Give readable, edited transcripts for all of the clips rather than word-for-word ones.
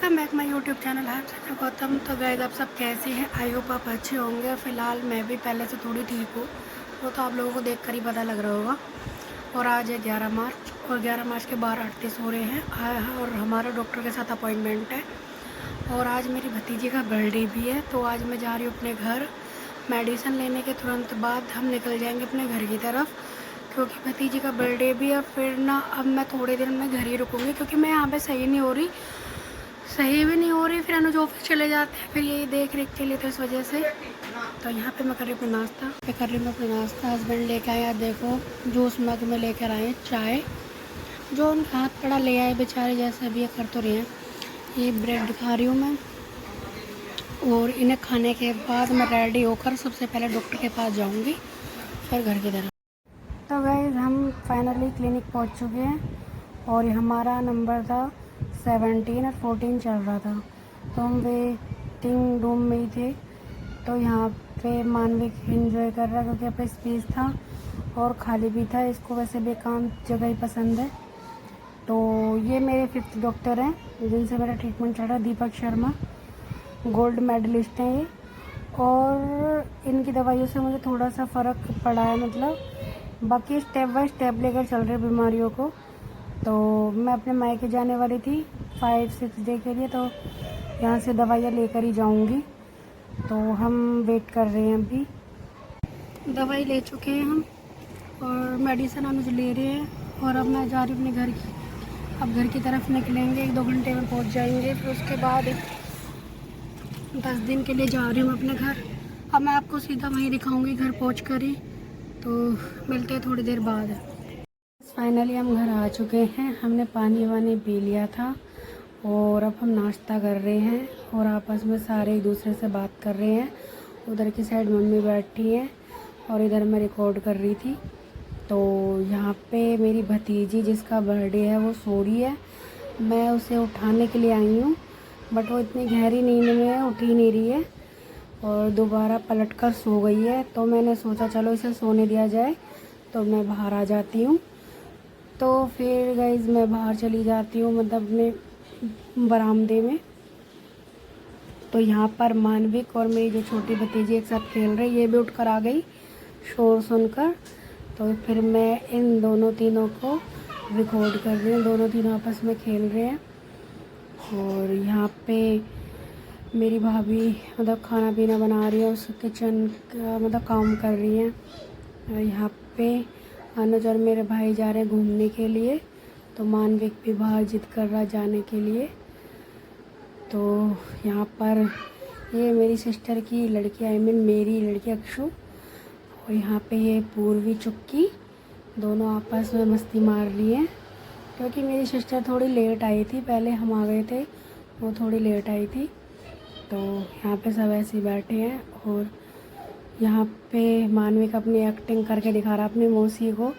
Welcome back my YouTube channel है गौतम। तो guys आप सब कैसे हैं? आई होप आप अच्छे होंगे। फ़िलहाल मैं भी पहले से थोड़ी ठीक हूँ, वो तो आप लोगों को देखकर ही पता लग रहा होगा। और आज है 11 मार्च और 11 मार्च के 12:38 हो रहे हैं और हमारा डॉक्टर के साथ अपॉइंटमेंट है। और आज मेरी भतीजी का बर्थडे भी है, तो आज मैं जा रही हूँ अपने घर। मेडिसिन लेने के तुरंत बाद हम निकल जाएंगे अपने घर की तरफ, क्योंकि भतीजी का बर्थडे भी है। फिर ना अब मैं थोड़े दिन में घर ही रुकूँगी, क्योंकि मैं यहाँ पे सही भी नहीं हो रही। फिर अनुज ऑफिस चले जाते हैं, फिर यही देख रेख के लिए, तो इस वजह से तो यहाँ पे मैं कर रही हूँ अपना नाश्ता। हस्बैंड लेके आए, आज देखो जूस मग में लेकर आए चाय, जो उनके हाथ पड़ा ले आए बेचारे, जैसे अभी ये कर तो रहे हैं। ये ब्रेड दिखा रही हूँ मैं, और इन्हें खाने के बाद मैं रेडी होकर सबसे पहले डॉक्टर के पास जाऊँगी, फिर घर की तरफ। तो गाइस हम फाइनली क्लिनिक पहुँच चुके हैं, और हमारा नंबर था 17 और 14 चल रहा था, तो हम वेटिंग रूम में ही थे। तो यहाँ पे मानविक एंजॉय कर रहा, क्योंकि यहाँ पे स्पेस था और खाली भी था। इसको वैसे भी एकांत जगह ही पसंद है। तो ये मेरे 5th डॉक्टर हैं जिनसे मेरा ट्रीटमेंट चल रहा है, दीपक शर्मा, गोल्ड मेडलिस्ट हैं ये। और इनकी दवाइयों से मुझे थोड़ा सा फ़र्क पड़ा है, मतलब बाकी स्टेप बाय स्टेप लेकर चल रहे बीमारियों को। तो मैं अपने मायके जाने वाली थी 5-6 डे के लिए, तो यहाँ से दवाइयाँ लेकर ही जाऊँगी। तो हम वेट कर रहे हैं, अभी दवाई ले चुके हैं हम और मेडिसिन हम ले रहे हैं। और अब मैं जा रही हूँ अपने घर की, अब घर की तरफ निकलेंगे, 1-2 घंटे में पहुँच जाएंगे। फिर उसके बाद 10 दिन के लिए जा रही हूँ अपने घर। अब मैं आपको सीधा वहीं दिखाऊँगी घर पहुँच कर ही, तो मिलते हैं थोड़ी देर बाद। फाइनली हम घर आ चुके हैं, हमने पानी वानी पी लिया था और अब हम नाश्ता कर रहे हैं और आपस में सारे एक दूसरे से बात कर रहे हैं। उधर की साइड मम्मी बैठी है और इधर मैं रिकॉर्ड कर रही थी। तो यहाँ पे मेरी भतीजी जिसका बर्थडे है वो सो रही है, मैं उसे उठाने के लिए आई हूँ, बट वो इतनी गहरी नींद में है, उठ ही नहीं रही है और दोबारा पलट कर सो गई है। तो मैंने सोचा चलो इसे सोने दिया जाए, तो मैं बाहर आ जाती हूँ। तो फिर गाइज़ मैं बाहर चली जाती हूँ, मतलब अपने बरामदे में। तो यहाँ पर मानविक और मेरी जो छोटी भतीजी एक साथ खेल रही, ये भी उठकर आ गई शोर सुनकर। तो फिर मैं इन दोनों तीनों को रिकॉर्ड कर रही हूँ, दोनों तीनों आपस में खेल रहे हैं। और यहाँ पे मेरी भाभी मतलब खाना पीना बना रही है, उस किचन का मतलब काम कर रही है। और यहाँ पे अनुज और मेरे भाई जा रहे हैं घूमने के लिए, तो मानविक भी बाहर जिद कर रहा जाने के लिए। तो यहाँ पर ये मेरी सिस्टर की लड़की, आई मीन मेरी लड़की अक्षु, और यहाँ पे ये पूर्वी चुक्की, दोनों आपस में मस्ती मार रही हैं। क्योंकि मेरी सिस्टर थोड़ी लेट आई थी, पहले हम आ गए थे, वो थोड़ी लेट आई थी। तो यहाँ पे सब ऐसे ही बैठे हैं और यहाँ पे मानविक अपनी एक्टिंग करके दिखा रहा अपनी मौसी को,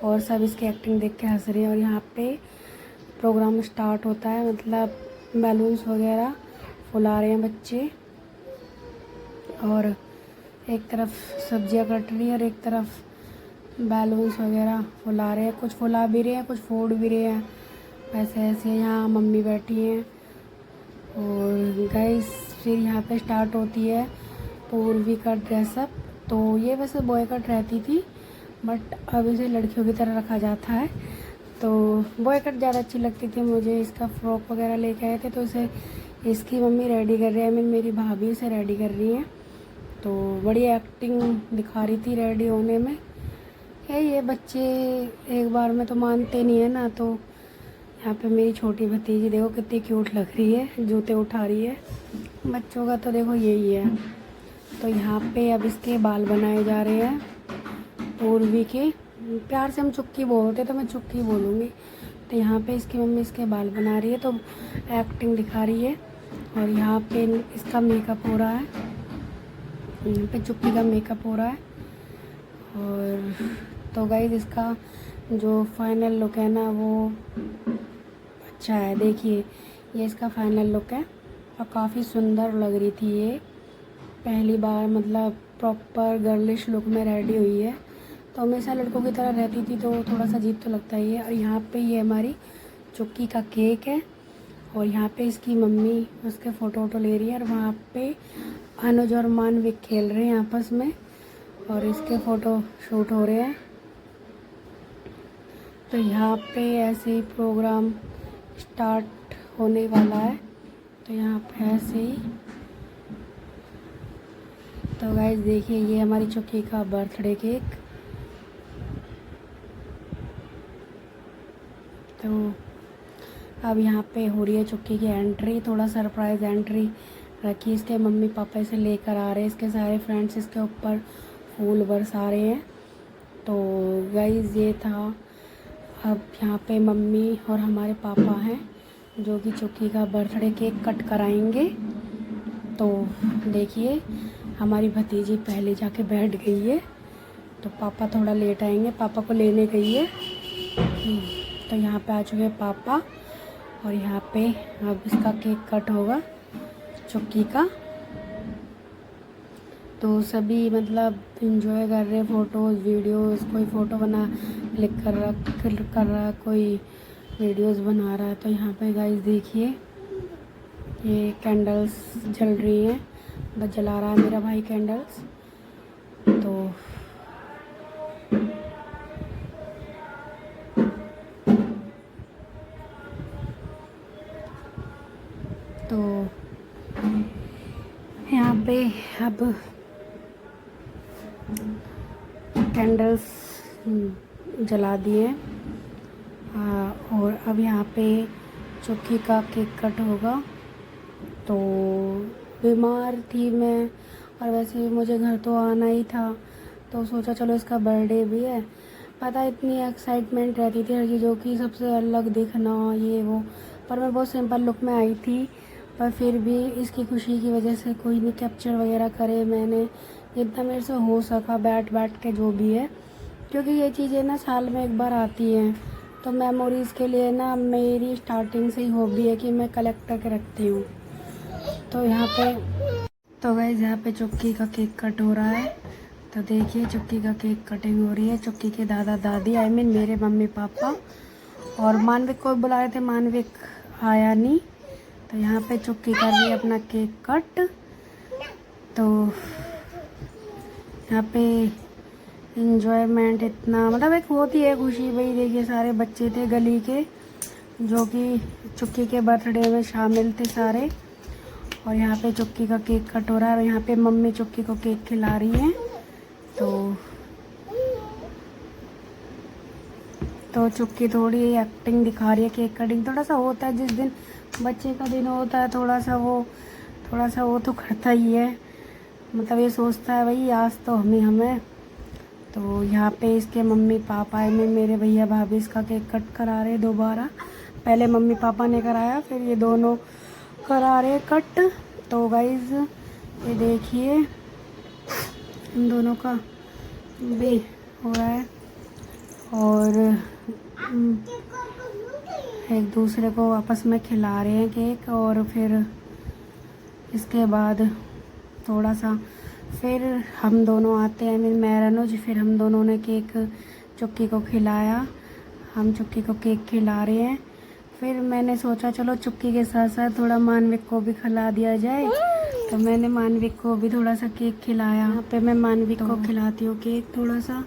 और सब इसकी एक्टिंग देख के हंस रहे हैं। और यहाँ पे प्रोग्राम स्टार्ट होता है, मतलब बैलून्स वगैरह फुला रहे हैं बच्चे, और एक तरफ सब्जियां कट रही है और एक तरफ बैलून्स वगैरह फुला रहे हैं। कुछ फुला भी रहे हैं, कुछ फोड़ भी रहे हैं, ऐसे ऐसे। यहाँ मम्मी बैठी हैं। और गाइस फिर यहाँ पे स्टार्ट होती है पूर्वी का ड्रेसअप। तो ये वैसे बॉय कट रहती थी, बट अब इसे लड़कियों की तरह रखा जाता है। तो बॉय कट ज़्यादा अच्छी लगती थी मुझे, इसका फ्रॉक वगैरह लेके आए थे, तो इसे इसकी मम्मी रेडी कर रही है, मेरी भाभी उसे रेडी कर रही है। तो बड़ी एक्टिंग दिखा रही थी रेडी होने में। ये बच्चे एक बार में तो मानते नहीं है ना। तो यहाँ पे मेरी छोटी भतीजी देखो कितनी क्यूट लग रही है, जूते उठा रही है। बच्चों का तो देखो यही है। तो यहाँ पे अब इसके बाल बनाए जा रहे हैं पूर्वी के, प्यार से हम चुक्की बोलते, तो मैं चुक्की बोलूँगी। तो यहाँ पे इसकी मम्मी इसके बाल बना रही है, तो एक्टिंग दिखा रही है। और यहाँ पे इसका मेकअप हो रहा है, यहाँ पे चुक्की का मेकअप हो रहा है। और तो गाइस इसका जो फाइनल लुक है ना वो अच्छा है, देखिए ये इसका फाइनल लुक है। और काफ़ी सुंदर लग रही थी ये, पहली बार मतलब प्रॉपर गर्लिश लुक में रेडी हुई है। तो हमेशा लड़कों की तरह रहती थी, तो थोड़ा सा अजीब तो लगता ही है। और यहाँ पे ये हमारी चुक्की का केक है, और यहाँ पे इसकी मम्मी उसके फ़ोटो ले रही है और वहाँ पे अनुज और मानविक खेल रहे हैं आपस में और इसके फ़ोटो शूट हो रहे हैं। तो यहाँ पे ऐसे ही प्रोग्राम स्टार्ट होने वाला है। तो यहाँ पे ऐसे ही, तो गाइस देखिए ये हमारी चुक्की का बर्थडे केक। तो अब यहाँ पे हो रही है चुक्की की एंट्री, थोड़ा सरप्राइज़ एंट्री रखी। इसके मम्मी पापा इसे लेकर आ रहे हैं, इसके सारे फ्रेंड्स इसके ऊपर फूल बरसा रहे हैं। तो गाइस ये था। अब यहाँ पे मम्मी और हमारे पापा हैं जो कि चुक्की का बर्थडे केक कट कराएंगे। तो देखिए हमारी भतीजी पहले जाके बैठ गई है, तो पापा थोड़ा लेट आएंगे, पापा को लेने गई है। तो यहाँ पे आ चुके पापा और यहाँ पे अब इसका केक कट होगा चुक्की का। तो सभी मतलब इंजॉय कर रहे, फ़ोटोज़ वीडियोज़, कोई फ़ोटो बना क्लिक कर रहा, कोई वीडियोज़ बना रहा है। तो यहाँ पे गाइस देखिए ये कैंडल्स जल रही हैं, बस जला रहा है मेरा भाई कैंडल्स। तो यहाँ पे अब कैंडल्स जला दिए और अब यहाँ पे चुक्की का केक कट होगा। तो बीमार थी मैं और वैसे भी मुझे घर तो आना ही था, तो सोचा चलो इसका बर्थडे भी है। पता इतनी एक्साइटमेंट रहती थी हर चीज़ों की, सबसे अलग दिखना ये वो, पर मैं बहुत सिंपल लुक में आई थी। पर फिर भी इसकी खुशी की वजह से कोई नहीं कैप्चर वगैरह करे, मैंने जितना मेरे से हो सका बैठ के जो भी है, क्योंकि ये चीज़ें ना साल में एक बार आती हैं। तो मेमोरीज़ के लिए ना मेरी स्टार्टिंग से ही हॉबी है कि मैं कलेक्ट करके रखती हूँ। तो यहाँ पे तो गाइस यहाँ पे चुक्की का केक कट हो रहा है। तो देखिए चुक्की का केक कटिंग हो रही है। चुक्की के दादा दादी आई मीन मेरे मम्मी पापा और मानविक को बुला रहे थे, मानविक आया नहीं। तो यहाँ पे चुक्की कर रही है अपना केक कट। तो यहाँ पे इंजॉयमेंट इतना मतलब एक होती है खुशी। भाई देखिए सारे बच्चे थे गली के जो कि चुक्की के बर्थडे में शामिल थे सारे। और यहाँ पे चुक्की का केक कट हो रहा है और यहाँ पे मम्मी चुक्की को केक खिला रही हैं। तो चुक्की थोड़ी एक्टिंग दिखा रही है। केक कटिंग थोड़ा सा होता है जिस दिन बच्चे का दिन होता है, थोड़ा सा वो तो करता ही है, मतलब ये सोचता है भाई आज तो हमें। तो यहाँ पे इसके मम्मी पापा में मेरे भैया भाभी इसका केक कट करा रहे दोबारा। पहले मम्मी पापा ने कराया, फिर ये दोनों करा रहे कट। तो गाइज ये देखिए इन दोनों का भी हो रहा है और एक दूसरे को आपस में खिला रहे हैं केक। और फिर इसके बाद थोड़ा सा फिर हम दोनों आते हैं, मैं अनुज, फिर हम दोनों ने केक चुक्की को खिलाया। हम चुक्की को केक खिला रहे हैं। फिर मैंने सोचा चलो चुक्की के साथ साथ थोड़ा मानविक को भी खिला दिया जाए, तो मैंने मानविक को भी थोड़ा सा केक खिलाया। यहाँ पे मैं मानविक को खिलाती हूँ केक थोड़ा सा,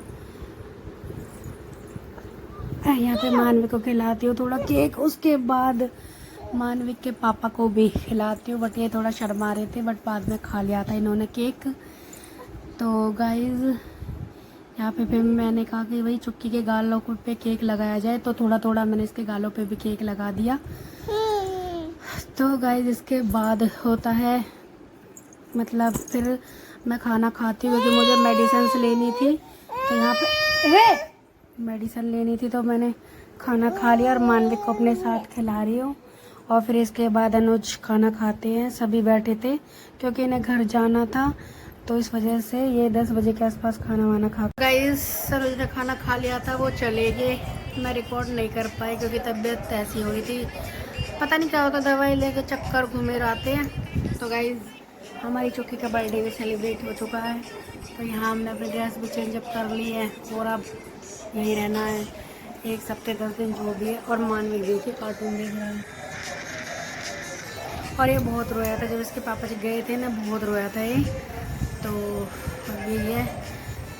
यहाँ पे मानविक को खिलाती हूँ थोड़ा केक। उसके बाद मानविक के पापा को भी खिलाती हूँ, बट ये थोड़ा शर्मा रहे थे, बट बाद में खा लिया था इन्होंने केक। तो गाइज़ यहाँ पे फिर मैंने कहा कि भाई चुक्की के गालों पे केक लगाया जाए, तो थोड़ा थोड़ा मैंने इसके गालों पे भी केक लगा दिया। तो गाइज़ इसके बाद होता है मतलब फिर मैं खाना खाती हूँ क्योंकि मुझे मेडिसिन लेनी थी। तो यहाँ पे मेडिसिन लेनी थी तो मैंने खाना खा लिया और मानविक को अपने साथ खिला रही हूँ। और फिर इसके बाद अनुज खाना खाते हैं, सभी बैठे थे क्योंकि इन्हें घर जाना था, तो इस वजह से ये 10 बजे के आसपास खाना वाना खा। गाइस अनुज ने खाना खा लिया था, वो चले गए, मैं रिकॉर्ड नहीं कर पाई क्योंकि तबीयत ऐसी हो गई थी, पता नहीं क्या होता, दवाई लेके चक्कर घूमे रहते हैं। तो गाइस हमारी चुक्की का बर्थडे भी सेलिब्रेट हो चुका है। तो यहाँ हमने अपनी ड्रेस भी चेंज अप कर ली है और अब यहीं रहना है 1 हफ्ते 10 दिन जो भी है। और मानविक देखिए कार्टून देख रहा है। और ये बहुत रोया था जब इसके पापा जी गए थे ना, बहुत रोया था ये। तो अब यही है।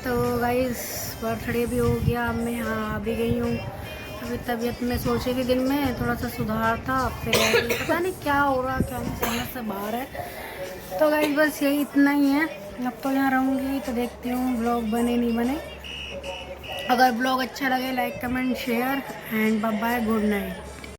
तो गाइस बर्थडे भी हो गया, अब मैं यहाँ आ भी गई हूँ। अभी तबीयत में सोचे कि दिन में थोड़ा सा सुधार था, फिर पता नहीं क्या हो रहा, क्या नहीं, समझ से बाहर है। तो गाइस बस यही इतना ही है। अब तो यहाँ रहूँगी तो देखती हूँ ब्लॉग बने नहीं बने। अगर ब्लॉग अच्छा लगे like comment share and bye bye, good night.